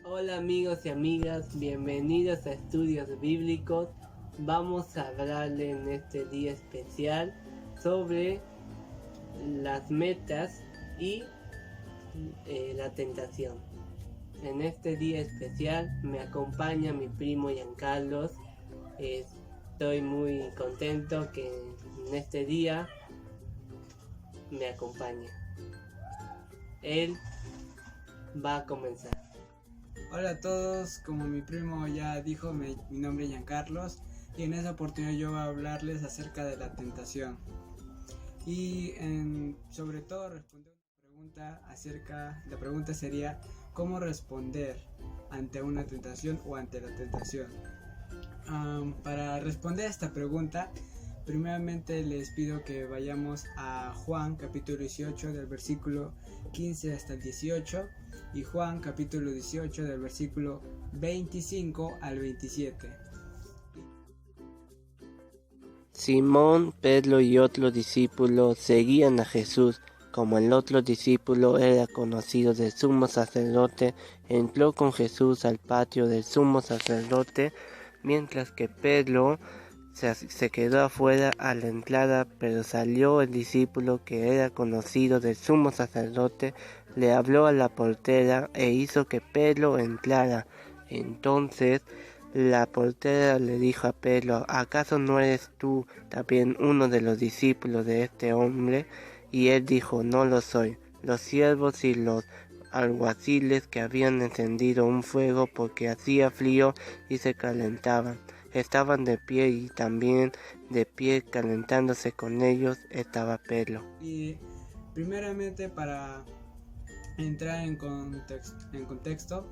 Hola amigos y amigas, bienvenidos a Estudios Bíblicos. Vamos a hablarle en este día especial sobre las metas y la tentación. En este día especial me acompaña mi primo Giancarlos. Estoy muy contento que en este día me acompañe. Él va a comenzar. Hola a todos, como mi primo ya dijo, mi nombre es Giancarlos y en esta oportunidad yo voy a hablarles acerca de la tentación y sobre todo responder una pregunta la pregunta sería ¿cómo responder ante una tentación o ante la tentación? Para responder a esta pregunta, primeramente les pido que vayamos a Juan capítulo 18 del versículo 15 hasta el 18 y Juan capítulo 18 del versículo 25 al 27. Simón, Pedro y otro discípulo seguían a Jesús. Como el otro discípulo era conocido del sumo sacerdote, entró con Jesús al patio del sumo sacerdote, mientras que Pedro se quedó afuera a la entrada, pero salió el discípulo que era conocido del sumo sacerdote, le habló a la portera e hizo que Pedro entrara. Entonces la portera le dijo a Pedro: ¿acaso no eres tú también uno de los discípulos de este hombre? Y él dijo: no lo soy. Los siervos y los alguaciles que habían encendido un fuego porque hacía frío y se calentaban, estaban de pie, y también de pie calentándose con ellos estaba Pedro. Y primeramente, para entrar en contexto,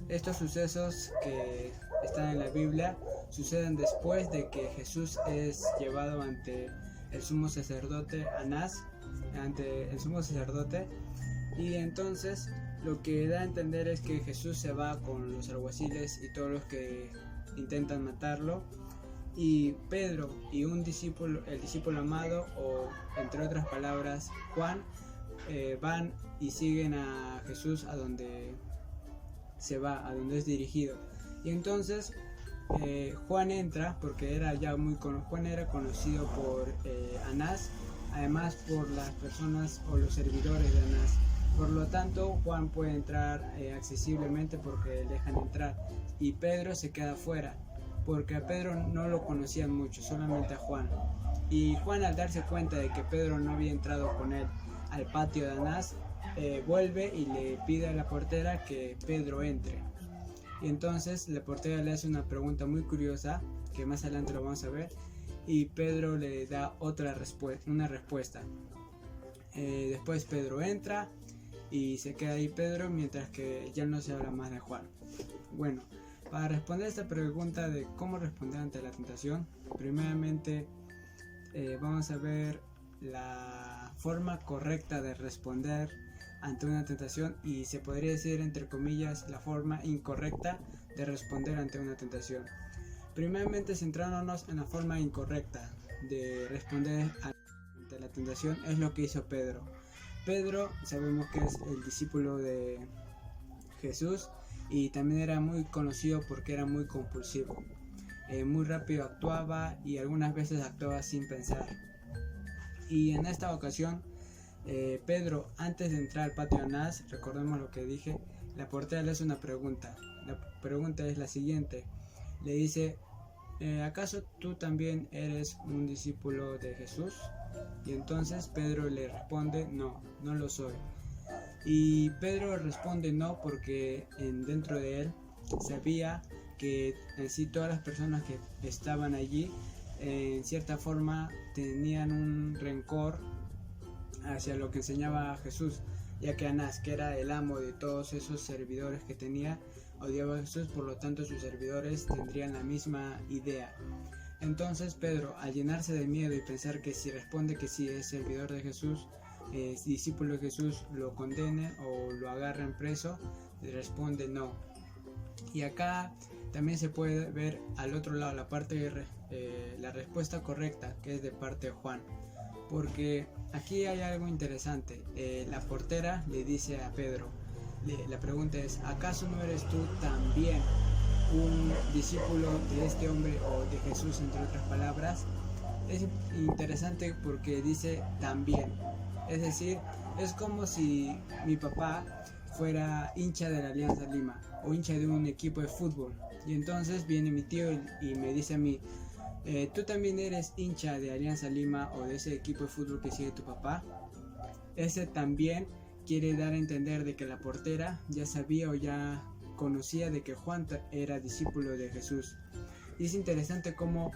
estos sucesos que están en la Biblia suceden después de que Jesús es llevado ante el sumo sacerdote Anás, ante el sumo sacerdote, y entonces lo que da a entender es que Jesús se va con los alguaciles y todos los que intentan matarlo, y Pedro y un discípulo, el discípulo amado, o entre otras palabras Juan, van y siguen a Jesús a donde se va, a donde es dirigido. Y entonces Juan entra porque Juan era conocido por Anás, además por las personas o los servidores de Anás. Por lo tanto, Juan puede entrar accesiblemente porque le dejan entrar, y Pedro se queda fuera porque a Pedro no lo conocían mucho, solamente a Juan. Y Juan, al darse cuenta de que Pedro no había entrado con él al patio de Anás, vuelve y le pide a la portera que Pedro entre. Y entonces la portera le hace una pregunta muy curiosa, que más adelante lo vamos a ver, y Pedro le da una respuesta. Después Pedro entra y se queda ahí Pedro, mientras que ya no se habla más de Juan. Bueno, para responder a esta pregunta de cómo responder ante la tentación, primeramente vamos a ver la forma correcta de responder ante una tentación, y se podría decir entre comillas la forma incorrecta de responder ante una tentación. Primeramente, centrándonos en la forma incorrecta de responder ante la tentación, es lo que hizo Pedro. Pedro sabemos que es el discípulo de Jesús y también era muy conocido porque era muy compulsivo. Muy rápido actuaba y algunas veces actuaba sin pensar. Y en esta ocasión, Pedro, antes de entrar al patio de Anás, recordemos lo que dije, la portera le hace una pregunta. La pregunta es la siguiente. Le dice: ¿acaso tú también eres un discípulo de Jesús? Y entonces Pedro le responde: no, no lo soy. Y Pedro responde no porque dentro de él sabía que en sí todas las personas que estaban allí en cierta forma tenían un rencor hacia lo que enseñaba Jesús, ya que Anás, que era el amo de todos esos servidores que tenía, odiaba a Jesús, por lo tanto sus servidores tendrían la misma idea. Entonces Pedro, al llenarse de miedo y pensar que si responde que sí es servidor de Jesús, discípulo de Jesús, lo condene o lo agarren preso, le responde no. Y acá también se puede ver al otro lado la respuesta correcta, que es de parte de Juan, porque aquí hay algo interesante. La portera le dice a Pedro: la pregunta es, ¿acaso no eres tú también un discípulo de este hombre o de Jesús, entre otras palabras? Es interesante porque dice también, es decir, es como si mi papá fuera hincha de la Alianza Lima o hincha de un equipo de fútbol, y entonces viene mi tío y me dice a mí, ¿tú también eres hincha de Alianza Lima o de ese equipo de fútbol que sigue tu papá? Ese también quiere dar a entender de que la portera ya sabía o ya conocía de que Juan era discípulo de Jesús. Y es interesante cómo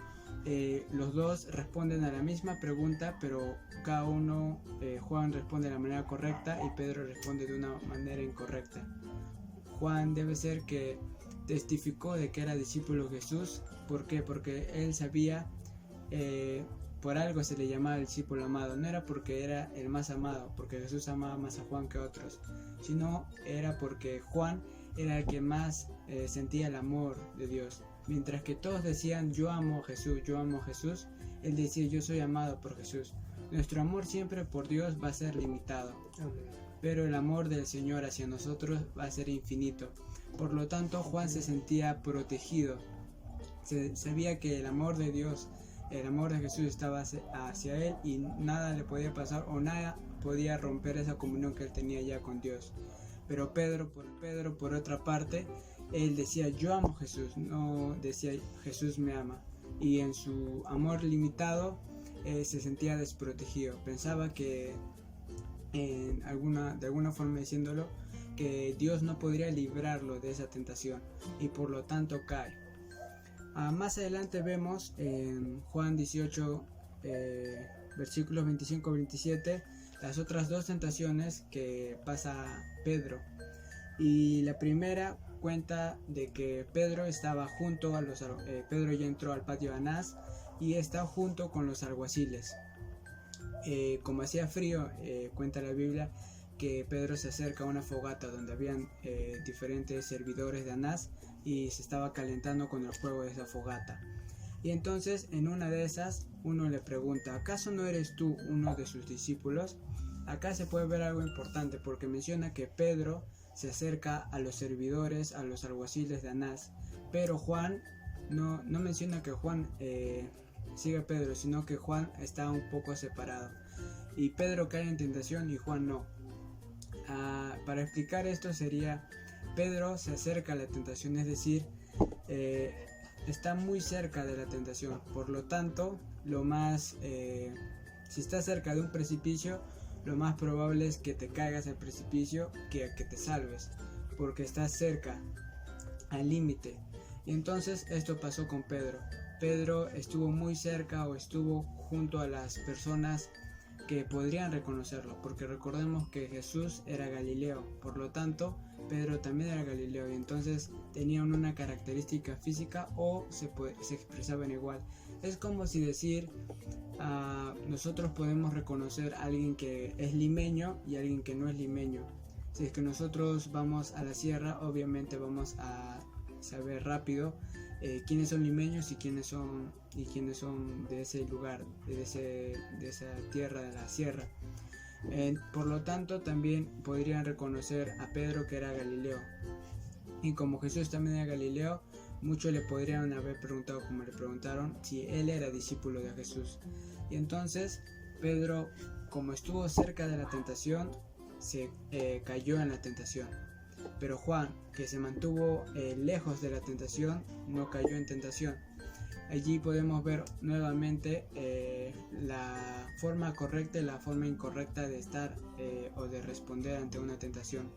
los dos responden a la misma pregunta, pero cada uno, Juan responde de la manera correcta y Pedro responde de una manera incorrecta. Juan debe ser que testificó de que era discípulo de Jesús. ¿Por qué? Porque él sabía, por algo se le llamaba el discípulo amado. No era porque era el más amado, porque Jesús amaba más a Juan que a otros, sino era porque Juan era el que más sentía el amor de Dios. Mientras que todos decían yo amo a Jesús, él decía yo soy amado por Jesús. Nuestro amor siempre por Dios va a ser limitado, pero el amor del Señor hacia nosotros va a ser infinito. Por lo tanto, Juan se sentía protegido. Sabía que el amor de Dios, el amor de Jesús estaba hacia él y nada le podía pasar o nada podía romper esa comunión que él tenía ya con Dios. Pero Pedro, por otra parte, él decía yo amo a Jesús, no decía Jesús me ama. Y en su amor limitado se sentía desprotegido. Pensaba que, de alguna forma diciéndolo, que Dios no podría librarlo de esa tentación y por lo tanto cae. Más adelante vemos en Juan 18, versículos 25-27, las otras dos tentaciones que pasa Pedro. Y la primera cuenta de que Pedro estaba junto a Pedro ya entró al patio de Anás y está junto con los alguaciles. Como hacía frío, cuenta la Biblia que Pedro se acerca a una fogata donde habían diferentes servidores de Anás y se estaba calentando con el fuego de esa fogata. Y entonces en una de esas uno le pregunta, ¿acaso no eres tú uno de sus discípulos? Acá se puede ver algo importante porque menciona que Pedro se acerca a los servidores, a los alguaciles de Anás, pero Juan no menciona que Juan sigue a Pedro, sino que Juan está un poco separado y Pedro cae en tentación y Juan no. Para explicar esto sería, Pedro se acerca a la tentación, es decir, está muy cerca de la tentación, por lo tanto, si estás cerca de un precipicio, lo más probable es que te caigas al precipicio que te salves, porque estás cerca, al límite. Y entonces esto pasó con Pedro. Pedro estuvo muy cerca o estuvo junto a las personas que podrían reconocerlo, porque recordemos que Jesús era Galileo, por lo tanto Pedro también era Galileo y entonces tenían una característica física o se expresaban igual. Es como si decir, nosotros podemos reconocer a alguien que es limeño y a alguien que no es limeño. Si es que nosotros vamos a la sierra, obviamente vamos a saber rápido quiénes son limeños y quiénes son de ese lugar, de esa tierra de la sierra. Por lo tanto, también podrían reconocer a Pedro que era Galileo. Y como Jesús también era Galileo, muchos le podrían haber preguntado, como le preguntaron, si él era discípulo de Jesús. Y entonces Pedro, como estuvo cerca de la tentación, se cayó en la tentación. Pero Juan, que se mantuvo lejos de la tentación, no cayó en tentación. Allí podemos ver nuevamente la forma correcta y la forma incorrecta de estar o de responder ante una tentación.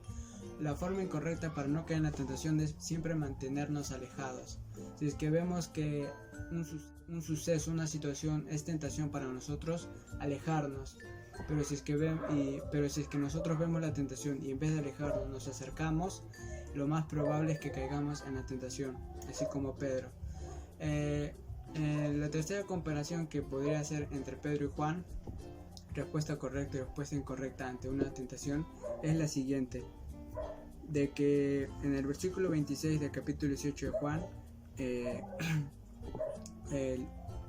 La forma incorrecta para no caer en la tentación es siempre mantenernos alejados. Si es que vemos que un suceso, una situación es tentación para nosotros, alejarnos. Pero si es que nosotros vemos la tentación y en vez de alejarnos nos acercamos, lo más probable es que caigamos en la tentación, así como Pedro. La tercera comparación que podría hacer entre Pedro y Juan, respuesta correcta y respuesta incorrecta ante una tentación, es la siguiente: de que en el versículo 26 del capítulo 18 de Juan,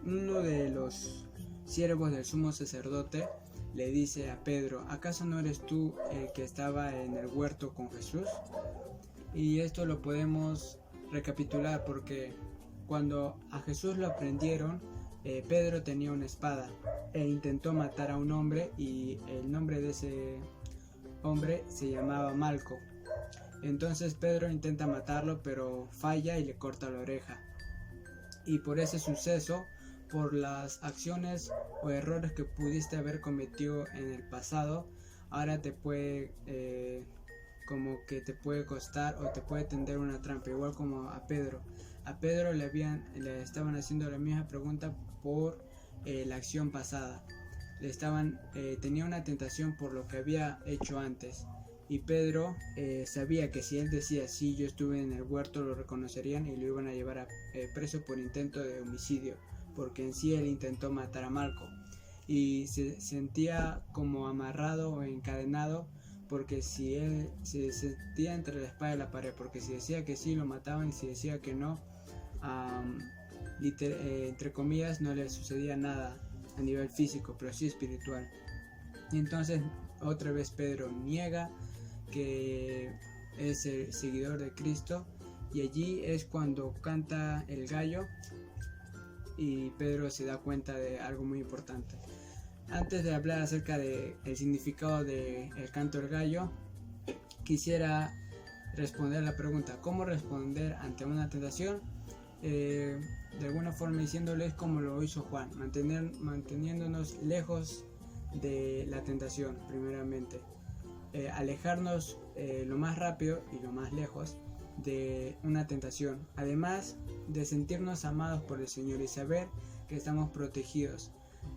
uno de los siervos del sumo sacerdote le dice a Pedro: ¿acaso no eres tú el que estaba en el huerto con Jesús? Y esto lo podemos recapitular porque cuando a Jesús lo prendieron, Pedro tenía una espada e intentó matar a un hombre, y el nombre de ese hombre se llamaba Malco. Entonces Pedro intenta matarlo, pero falla y le corta la oreja. Y por ese suceso, por las acciones o errores que pudiste haber cometido en el pasado, ahora te puede como que te puede costar o te puede tender una trampa, igual como a Pedro. A Pedro le estaban haciendo la misma pregunta por la acción pasada. Tenía una tentación por lo que había hecho antes. Y Pedro sabía que si él decía sí, yo estuve en el huerto, lo reconocerían y lo iban a llevar preso por intento de homicidio, porque en sí él intentó matar a Malco. Y se sentía como amarrado o encadenado, porque si él se sentía entre la espada y la pared, porque si decía que sí lo mataban y si decía que no, entre comillas, no le sucedía nada a nivel físico, pero sí espiritual. Y entonces otra vez Pedro niega que es el seguidor de Cristo, y allí es cuando canta el gallo y Pedro se da cuenta de algo muy importante. Antes de hablar acerca del significado del canto del gallo, quisiera responder la pregunta: ¿cómo responder ante una tentación? De alguna forma diciéndoles como lo hizo Juan, manteniéndonos lejos de la tentación primeramente, alejarnos lo más rápido y lo más lejos de una tentación, además de sentirnos amados por el Señor y saber que estamos protegidos.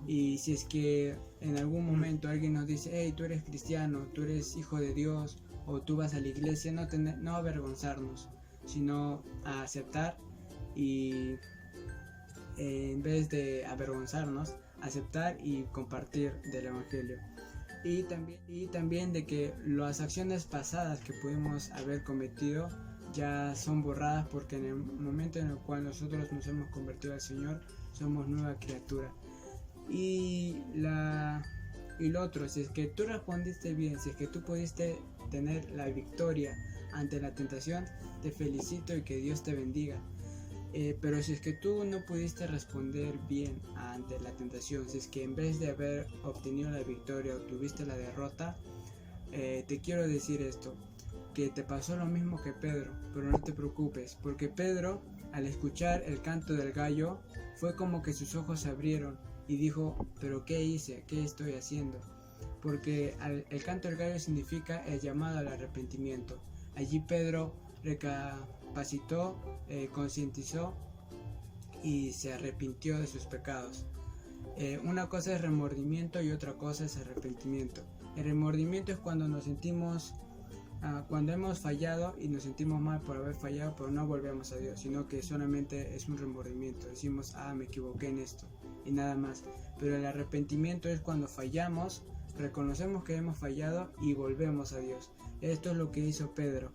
Y si es que en algún momento alguien nos dice: hey, tú eres cristiano, tú eres hijo de Dios, o tú vas a la iglesia, no avergonzarnos, sino a aceptar, y en vez de avergonzarnos, aceptar y compartir del evangelio. Y también de que las acciones pasadas que pudimos haber cometido ya son borradas, porque en el momento en el cual nosotros nos hemos convertido al Señor, somos nueva criatura. Y lo otro, si es que tú respondiste bien, si es que tú pudiste tener la victoria ante la tentación, te felicito y que Dios te bendiga. Pero si es que tú no pudiste responder bien ante la tentación, si es que en vez de haber obtenido la victoria obtuviste la derrota, te quiero decir esto: que te pasó lo mismo que Pedro, pero no te preocupes, porque Pedro, al escuchar el canto del gallo, fue como que sus ojos se abrieron y dijo: ¿pero qué hice? ¿Qué estoy haciendo? Porque el canto del gallo significa el llamado al arrepentimiento. Allí Pedro recapacitó, concientizó y se arrepintió de sus pecados. Una cosa es remordimiento y otra cosa es arrepentimiento. El remordimiento es cuando nos sentimos cuando hemos fallado y nos sentimos mal por haber fallado, pero no volvemos a Dios, sino que solamente es un remordimiento. Decimos: me equivoqué en esto, y nada más. Pero el arrepentimiento es cuando fallamos, reconocemos que hemos fallado y volvemos a Dios. Esto es lo que hizo Pedro.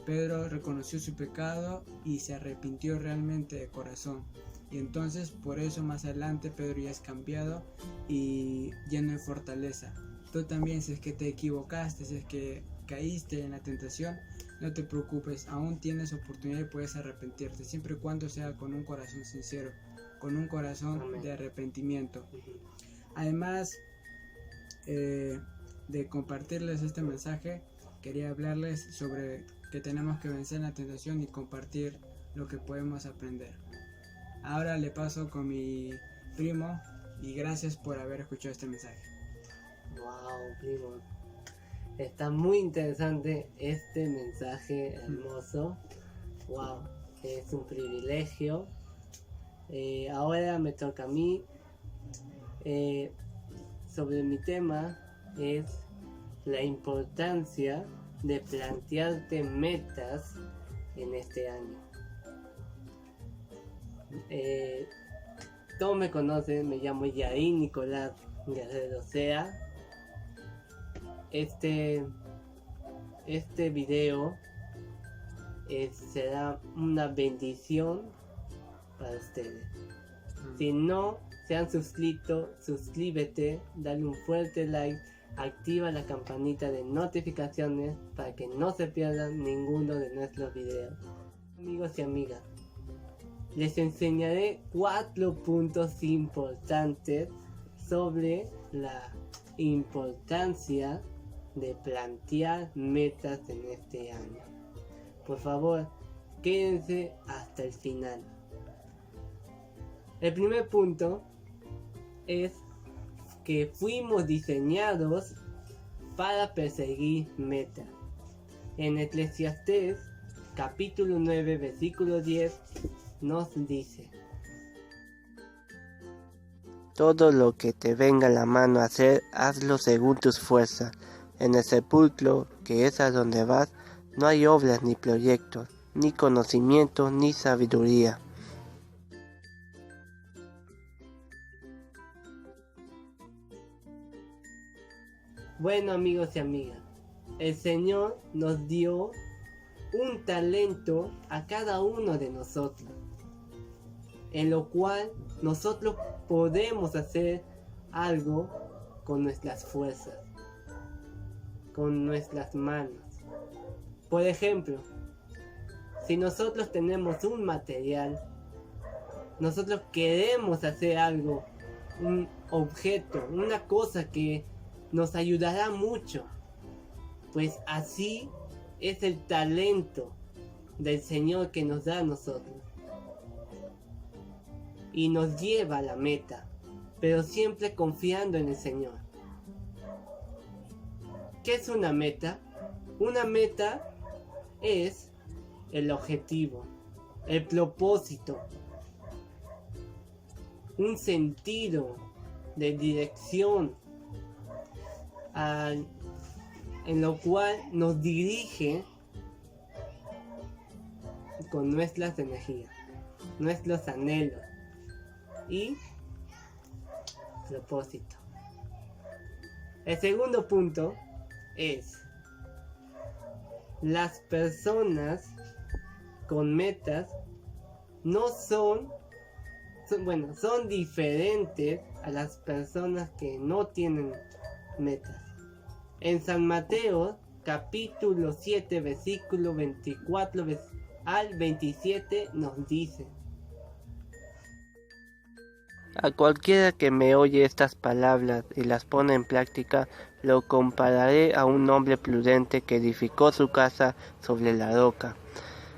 Pedro reconoció su pecado y se arrepintió realmente de corazón. Y entonces por eso más adelante Pedro ya es cambiado y lleno de fortaleza. Tú también, si es que te equivocaste, si es que caíste en la tentación, no te preocupes, aún tienes oportunidad y puedes arrepentirte, siempre y cuando sea con un corazón sincero, con un corazón Amén. de arrepentimiento. Además de compartirles este mensaje, quería hablarles sobre que tenemos que vencer la tentación y compartir lo que podemos aprender. Ahora le paso con mi primo, y gracias por haber escuchado este mensaje. Wow, primo. Está muy interesante este mensaje hermoso. Wow, es un privilegio. Ahora me toca a mí. Sobre mi tema es la importancia de plantearte metas en este año. Todos me conocen, me llamo Yair Nicolás Guerrero Sea. Este video será una bendición para ustedes. Si se han suscrito, suscríbete, dale un fuerte like, activa la campanita de notificaciones para que no se pierdan ninguno de nuestros videos. Amigos y amigas, les enseñaré 4 puntos importantes sobre la importancia de plantear metas en este año. Por favor, quédense hasta el final. El primer punto es que fuimos diseñados para perseguir metas. En Eclesiastés capítulo 9 versículo 10 nos dice: todo lo que te venga a la mano a hacer, hazlo según tus fuerzas. En el sepulcro, que es a donde vas, no hay obras ni proyectos, ni conocimiento, ni sabiduría. Bueno, amigos y amigas, el Señor nos dio un talento a cada uno de nosotros, en lo cual nosotros podemos hacer algo con nuestras fuerzas, con nuestras manos. Por ejemplo, si nosotros tenemos un material, nosotros queremos hacer algo, un objeto, una cosa que nos ayudará mucho, pues así es el talento del Señor que nos da a nosotros y nos lleva a la meta, pero siempre confiando en el Señor. ¿Qué es una meta? Una meta es el objetivo, el propósito, un sentido de dirección en lo cual nos dirige con nuestras energías, nuestros anhelos y propósito. El segundo punto es: las personas con metas no son diferentes a las personas que no tienen metas. En San Mateo capítulo 7 versículo 24 al 27 nos dice: A cualquiera que me oye estas palabras y las pone en práctica, lo compararé a un hombre prudente que edificó su casa sobre la roca.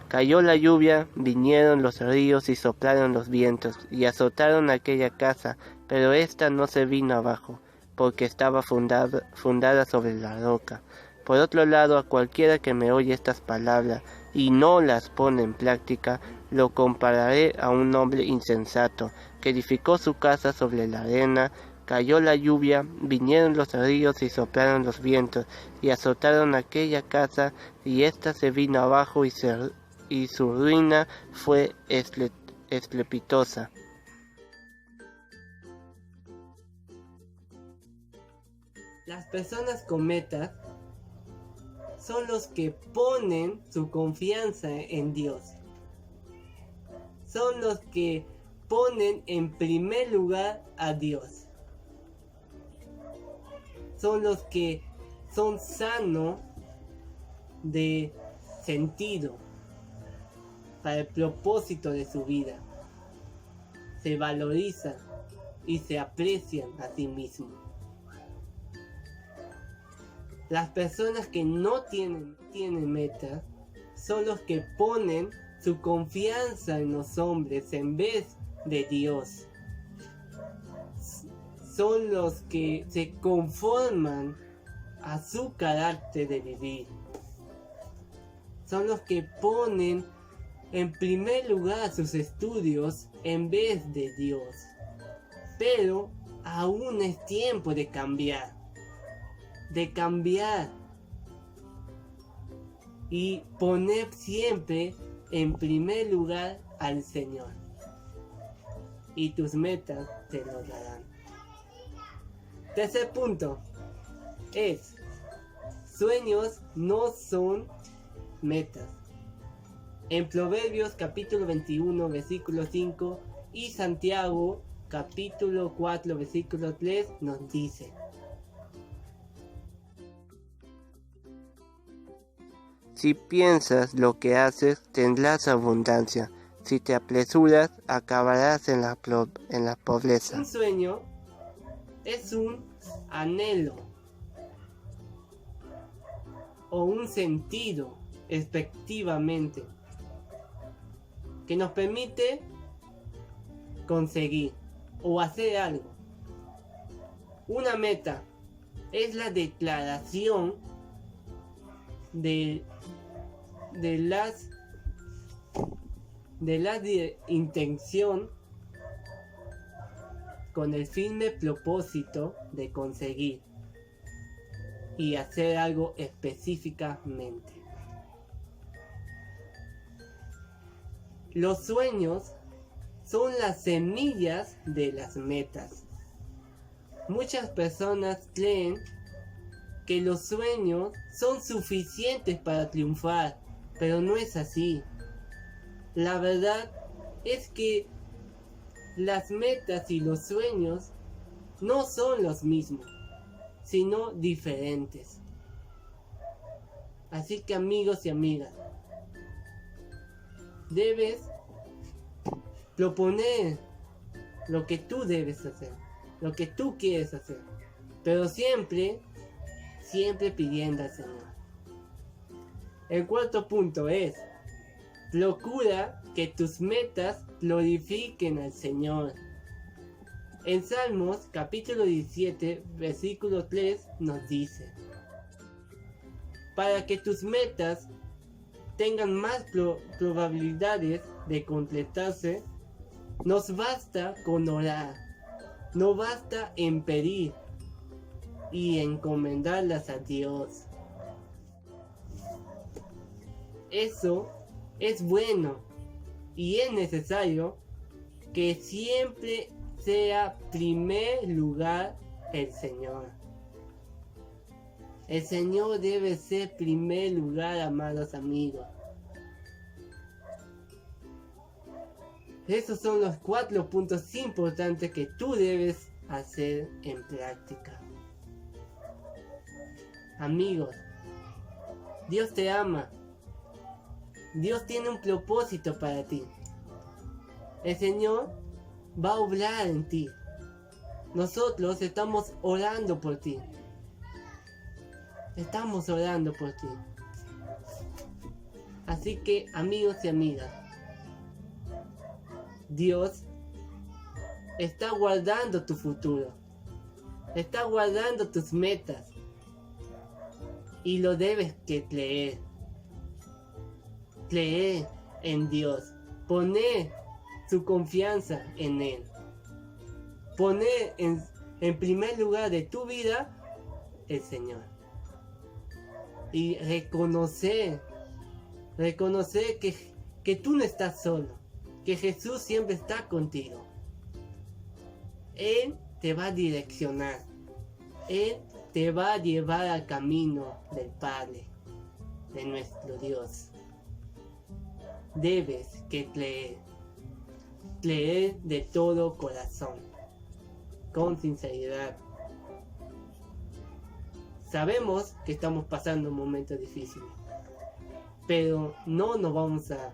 Cayó la lluvia, vinieron los ríos y soplaron los vientos, y azotaron aquella casa, pero ésta no se vino abajo, porque estaba fundada sobre la roca. Por otro lado, a cualquiera que me oye estas palabras y no las pone en práctica, lo compararé a un hombre insensato, que edificó su casa sobre la arena. Cayó la lluvia, vinieron los ríos y soplaron los vientos, y azotaron aquella casa, y ésta se vino abajo, y su ruina fue estrepitosa. Las personas con metas son los que ponen su confianza en Dios. Son los que ponen en primer lugar a Dios. Son los que son sanos de sentido para el propósito de su vida. Se valorizan y se aprecian a sí mismos. Las personas que no tienen metas son los que ponen su confianza en los hombres en vez de Dios. Son los que se conforman a su carácter de vivir. Son los que ponen en primer lugar sus estudios en vez de Dios. Pero aún es tiempo de cambiar. Y poner siempre en primer lugar al Señor. Y tus metas te lo darán. Tercer punto es: sueños no son metas. En Proverbios capítulo 21 versículo 5 y Santiago capítulo 4, versículo 3 nos dice: si piensas lo que haces, tendrás abundancia. Si te apresuras, acabarás en la pobreza. Un sueño es un anhelo o un sentido, efectivamente, que nos permite conseguir o hacer algo. Una meta es la declaración de la intención con el firme propósito de conseguir y hacer algo específicamente. Los sueños son las semillas de las metas. Muchas personas creen que los sueños son suficientes para triunfar, pero no es así. La verdad es que las metas y los sueños no son los mismos, sino diferentes. Así que, amigos y amigas, debes proponer lo que tú debes hacer, lo que tú quieres hacer, pero siempre pidiendo al Señor. El cuarto punto es: procura que tus metas glorifiquen al Señor. En Salmos capítulo 17, versículo 3 nos dice: para que tus metas tengan más probabilidades de completarse, nos basta con orar, no basta en pedir y encomendarlas a Dios. Eso es bueno y es necesario que siempre sea primer lugar el Señor. El Señor debe ser primer lugar, amados amigos. Esos son los 4 puntos importantes que tú debes hacer en práctica. Amigos, Dios te ama. Dios tiene un propósito para ti. El Señor va a obrar en ti. Nosotros estamos orando por ti. Estamos orando por ti. Así que, amigos y amigas, Dios está guardando tu futuro. Está guardando tus metas. Y lo debes que creer. Creer en Dios. Poner su confianza en Él. Poner en primer lugar de tu vida el Señor. Y reconocer que tú no estás solo. Que Jesús siempre está contigo. Él te va a direccionar. Él te va a llevar al camino del Padre, de nuestro Dios. Debes que creer de todo corazón, con sinceridad. Sabemos que estamos pasando un momento difícil, pero no nos vamos a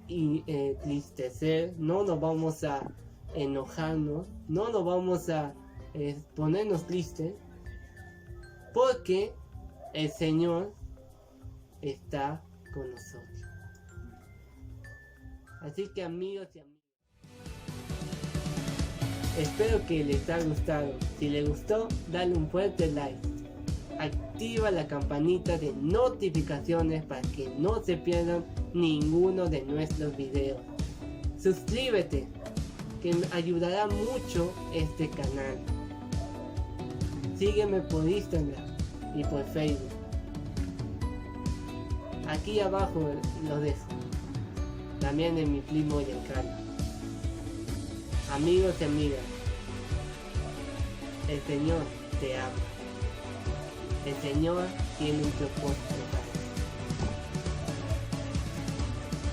entristecer, no nos vamos a enojarnos, no nos vamos a ponernos tristes, porque el Señor está con nosotros. Así que, amigos y amigas, espero que les haya gustado. Si les gustó, dale un fuerte like. Activa la campanita de notificaciones para que no se pierdan ninguno de nuestros videos. Suscríbete, que me ayudará mucho este canal. Sígueme por Instagram y por Facebook. Aquí abajo lo dejo. También en mi primo y el canal. Amigos y amigas, el Señor te ama. El Señor tiene un propósito para ti.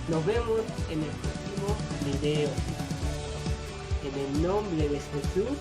Nos vemos en el próximo video. En el nombre de Jesús.